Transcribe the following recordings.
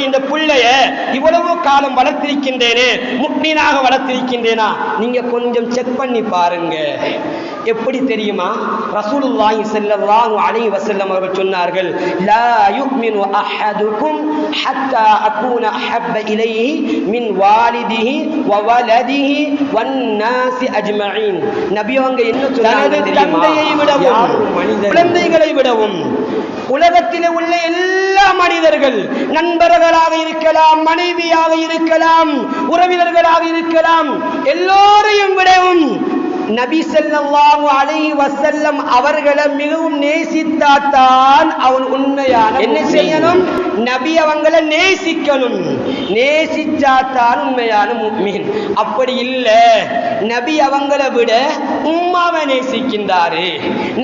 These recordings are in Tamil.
இந்த புள்ளைய இவ்வளவு காலம் வளர்த்திருக்கின்றேனே, முக்மீனாக வளர்த்திருக்கின்றேனா? நீங்க கொஞ்சம் செக் பண்ணி பாருங்க. எப்படி தெரியுமா? ரசூலுல்லாஹி ஸல்லல்லாஹு அலைஹி வஸல்லம் அவர்கள் சொன்னார்கள், லா யுமினு அஹதுக்கும் ஹத்தா அகூன அஹப்ப இலைஹி மின் வாலிதிஹி வ வலதிஹி வன் நாஸி அஜ்மஈன். நபி அவங்க என்ன சொன்னாங்க தெரியுமா? தந்தையை விடவும் குழந்தைகளை விடவும் உலகத்தில் உள்ள எல்லா மனிதர்கள், நண்பர்களாக இருக்கலாம், மனைவியாக இருக்கலாம், உறவினர்களாக இருக்கலாம், எல்லோரையும் விடவும் நபி ஸல்லல்லாஹு அலைஹி வஸல்லம் அவர்களை மிகவும் நேசித்தாத்தான் அவன் உண்மையான. என்ன செய்யணும்? நபி அவங்களை நேசிக்கணும். நேசிச்சாத்தான் உண்மையான முஃமின். அப்படி இல்ல, நபி அவங்களை விட உம்மாவை நேசிக்கின்றாரு,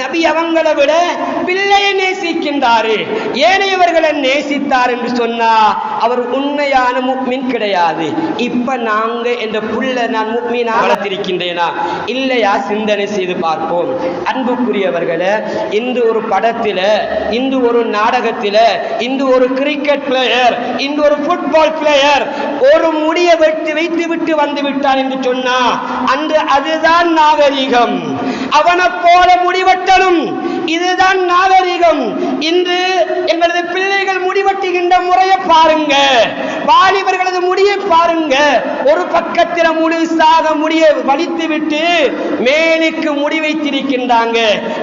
நபி அவங்களை விட பிள்ளையை நேசிக்கின்றாரு, ஏனையவர்களை நேசித்தார் என்று சொன்னா அவர் உண்மையான முஃமின் கிடையாது. இப்ப நாங்க என்ற புள்ள நான் முஃமினா வளர்த்திருக்கின்றேனா இல்லையா? சிந்தனை செய்து பார்ப்போம். அன்புக்குரியவர்களே, இன்று ஒரு படத்தில, இன்று ஒரு நாடகத்தில, இன்று ஒரு கிரிக்கெட் பிளேயர், இன்று ஒரு ஃபுட்பால் பிளேயர் ஒரு முடியை வைத்து விட்டு வந்து விட்டான் என்று சொன்னா அன்று அதுதான் நாகரிகம். அவனை போல முடிவெட்டணும், இதுதான் நாகரிகம். இன்று எங்களது பிள்ளைகள் முடிவெட்டுகின்ற முறையை பாருங்க, வாலிபர்களது முடியை பாருங்க. ஒரு பக்கத்தில் முழுசாக முடியை வலித்து விட்டு மேலுக்கு முடி வைத்திருக்கின்றாங்க.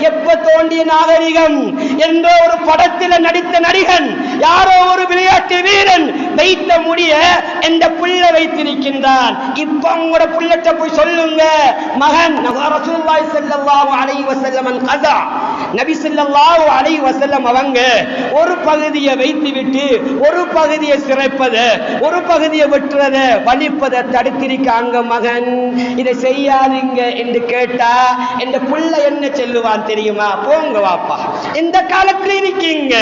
எப்ப தோண்டிய நாகரிகம்? என்ற ஒரு படத்தில் நடித்த நடிகன், யாரோ ஒரு விளையாட்டு வீரன் வைத்த முடிய எந்த புள்ள வைத்திருக்கின்றான். இப்ப உங்களோட புள்ளட்ட போய் சொல்லுங்க, மகன் ரசூலுல்லாஹி ஸல்லல்லாஹு அலைஹி வஸல்லம் கஸா, நபி ஸல்லல்லாஹு அலைஹி வஸல்லம் அவங்க ஒரு பகுதியை வைத்து விட்டு ஒரு பகுதியை சிறைப்பத, ஒரு பகுதியை வெட்டுறத, வலிப்பதை தடுத்திருக்காங்க. மகன் இதை செய்யாதீங்க என்று கேட்டா இந்த புள்ள என்ன சொல்லுவான் தெரியுமா? போங்க வாப்பா, எந்த காலத்தில் இருக்கீங்க,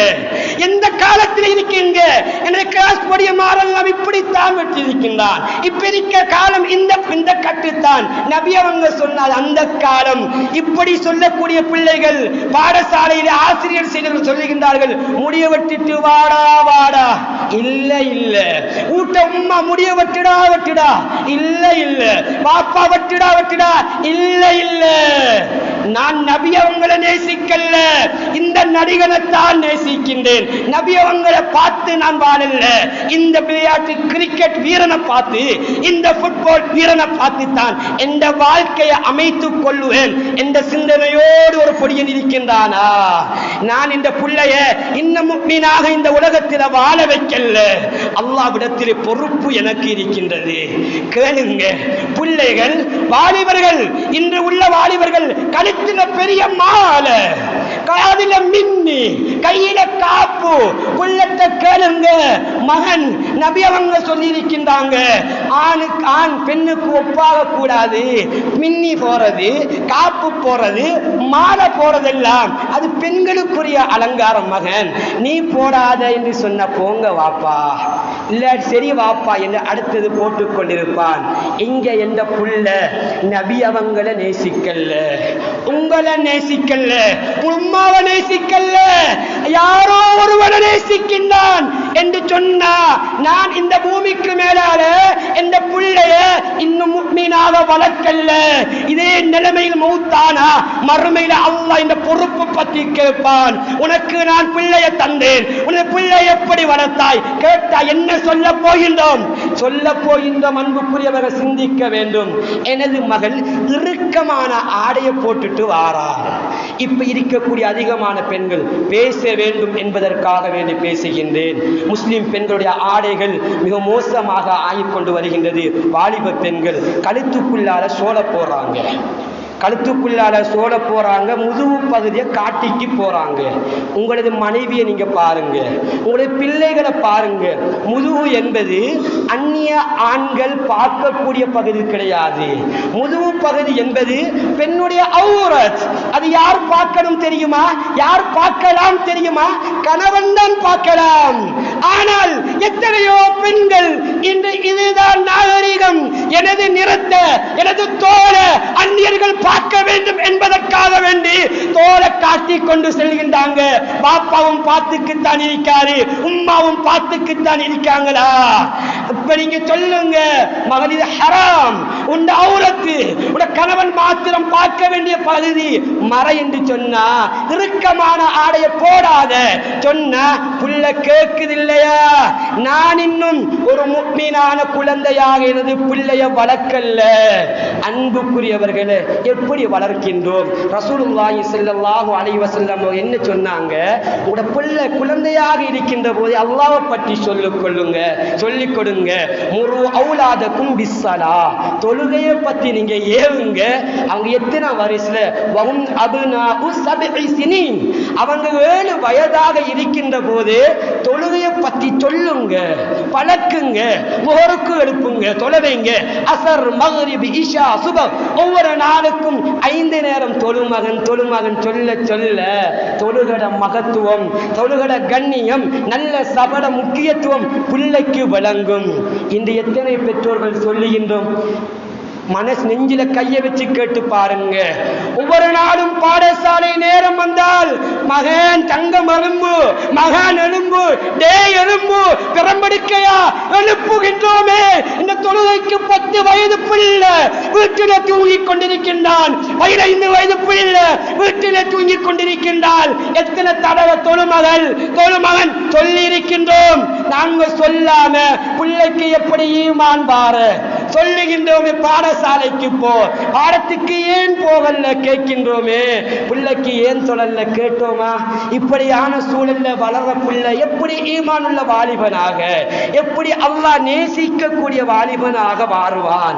எந்த காலத்தில் இருக்கீங்க? எனக்கு காஸ்படிய மாறெல்லாம் இப்படித்தான் வெட்டிருக்கின்றான். இப்ப இருக்க காலம் இந்த கட்டுத்தான். நபி அவங்க சொன்னால் அந்த காலம். இப்படி சொல்லக்கூடிய பிள்ளைகள் பாடசாலையில் ஆசிரியர் செய்தவர்கள் சொல்லுகின்றார்கள், முடிய வெட்டிட்டு வாடா வாடா. இல்ல இல்ல, ஊட்ட உம்மா முடிய வெட்டுடா வெட்டுடா. இல்ல இல்ல, பாப்பா வெட்டுடா வெட்டுடா. இல்ல இல்ல, நான் நபி அவங்களை நேசிக்கல, இந்த நடிகனைத்தான் நேசிக்கின்றேன். நபி அவங்களை பார்த்து நான் வாழல, இந்த விளையாட்டு கிரிக்கெட் வீரனை பார்த்து, இந்த ஃபுட்பால் வீரனை பார்த்து தான் எந்த வாழ்க்கையை அமைத்துக் கொள்ளுவேன் என்ற சிந்தனையோடு ஒரு பொடியன் இருக்கின்றானா? நான் இந்த புள்ளைய இன்னும் முஃமினாக இந்த உலகத்தில் வாழ வைக்கல. அல்லாஹ்விடத்தில் பொறுப்பு எனக்கு இருக்கின்றது. கேளுங்க பிள்ளைகள், வாலிபர்கள், இன்று உள்ள வாலிபர்கள் கழுத்துல பெரிய மாலை, காதில மின்னி, கையில காப்பு. புள்ளத்தை கேளுங்க, மகன் நபி அவங்க சொல்லி இருக்கின்றாங்க, ஆணுக்கு ஆண் பெண்ணுக்கு ஒப்பாக கூடாது. மின்னி போறது, காப்பு போறது, மாலை போறதெல்லாம் அது பெண்களுக்குரிய அலங்காரம். மகன் நீ போடாத என்று சொன்ன போங்க வாப்பா, இல்ல சரி வாப்பா என்று அடுத்தது போட்டுக் கொண்டிருப்பான். இங்க எந்த புள்ள நபி அவங்களை நேசிக்கல, உங்களை நேசிக்கல, உம்மாவை நேசிக்கல, யாரோ ஒருவனை நேசிக்கின்றான் என்று சொன்னா நான் இந்த பூமிக்கு மேலால இந்த புள்ளைய இன்னும் முஃமினாக வளர்க்கல. இதே நிலைமையில் மௌத்தானா மறுமையில அல்லாஹ் இந்த பொறுப்பு பற்றி கேட்பான். உனக்கு நான் பிள்ளைய தந்தேன், உனது பிள்ளை எப்படி வளர்த்தாய் கேட்டா என்ன சொல்ல போகின்றோம்? சொல்ல போகின்றோம் அன்புக்குரியவர்கள் சிந்திக்க வேண்டும். எனது மகள் இறுக்கமான ஆடையை போட்டுட்டு வாரார். இப்ப இருக்கக்கூடிய அதிகமான பெண்கள் பேச வேண்டும் என்பதற்காக வேண்டி பேசுகின்றேன். முஸ்லிம் பெண்களுடைய ஆடைகள் மிக மோசமாக ஆகிக்கொண்டு வருகின்றது. வாலிப பெண்கள் கழுத்துக்குள்ளால சோழ போறாங்க, கழுத்துக்குள்ளால சோழ போறாங்க, முதுகு பகுதியை காட்டிக்கு போறாங்க. உங்களது மனைவியை நீங்க பாருங்க, உங்களது பிள்ளைகளை பாருங்க. முதுகு என்பது அந்நிய ஆண்கள் பார்க்கக்கூடிய பகுதி கிடையாது. முதுகு பகுதி என்பது பெண்ணுடைய அவுரத். அது யார் பார்க்கணும் தெரியுமா? யார் பார்க்கலாம் தெரியுமா? கணவன் தான் பார்க்கலாம். ஆனால் எத்தனையோ பெண்கள் இன்று இதுதான் நாகரிகம், எனது நிறத்தை, எனது தோல அந்நியர்கள் பார்க்க வேண்டும் என்பதற்காக வேண்டி தோலை காட்டிக் கொண்டு செல்கின்றாங்க. பாப்பாவும் பார்த்துக்குத்தான் இருக்காரு, உம்மாவும் பார்த்துக்குத்தான் இருக்காங்களா? இப்ப நீங்க சொல்லுங்க, மகன் இது ஹராம், உன் அவுரத்து, உன் கணவன் மாத்திரம் பார்க்க வேண்டிய பகுதி மறை என்று சொன்னா, இறுக்கமான ஆடைய போடாத சொன்னா புள்ள கேக்குது இல்லையா? நான் இன்னும் ஒரு முக்மீனான குழந்தையாக எனது பிள்ளைய வளர்க்கல்ல. அன்புக்குரியவர்களே, எப்படி வளர்க்கின்றோம்? ரசூலுல்லாஹி ஸல்லல்லாஹு அலைஹி வஸல்லம் என்ன சொன்னாங்க? உங்க பிள்ளை குழந்தையாக இருக்கின்ற போது அல்லாஹ்வை பற்றி சொல்லிக் கொடுங்க. முரு அவுலாதக்கும் பிஸ்ஸலா, தொழுகையை பத்தி நீங்க ஏவுங்க. அவங்க எத்தனை வயசுல? வஹும் அப்னாஉ சப்இ சினீன், அவங்க 7 வயதாக இருக்கின்ற போது தொழுகையை பத்தி சொல்லுங்க, பழக்குங்க. முஹருக்கு எழுப்புங்க, தொழுவைங்க. அசர், மக்ரிப், இஷா, சுபஹ், ஒவ்வொரு நாளுக்கும் 5 நேரம் தொழுமகன் சொல்ல சொல்ல தொழுகட மகத்துவம், தொழுகட கண்ணியம், நல்ல சபட முக்கியத்துவம் பிள்ளைக்கு வழங்கும். இன்று எத்தனை பெற்றோர்கள் சொல்லுகின்றோம்? மனசு நெஞ்சில கையை வச்சு கேட்டு பாருங்க. ஒவ்வொரு நாளும் பாடசாலை நேரம் வந்தால் மகன் தங்கம் எலும்பு, மகன் எலும்பு, டே எலும்பு, பிரம்படிக்கையா எழுப்புகின்றோமே. இந்த தொழுகைக்கு 10 வயது பிள்ளை வீட்டில தூங்கிக் கொண்டிருக்கின்றான், 15 வயது பிள்ளை வீட்டில தூங்கிக் கொண்டிருக்கின்றான். எத்தனை தடவை தொழுமகன் சொல்லி இருக்கின்றோம். நாங்கள் சொல்லாம பிள்ளைக்கு எப்படி ஈமான் பார சொல்லுகின்றோமே? பாடசாலைக்கு பாடத்துக்கு ஏன் போகல கேட்கின்றோமே, பிள்ளைக்கு ஏன் சொல்லல கேட்டோமா? இப்படியான சூழல்ல வளர்ற பிள்ளை எப்படி ஈமான் உள்ள வாலிபனாக, எப்படி அல்லாஹ் நேசிக்கக்கூடிய வாலிபனாக மாறுவான்?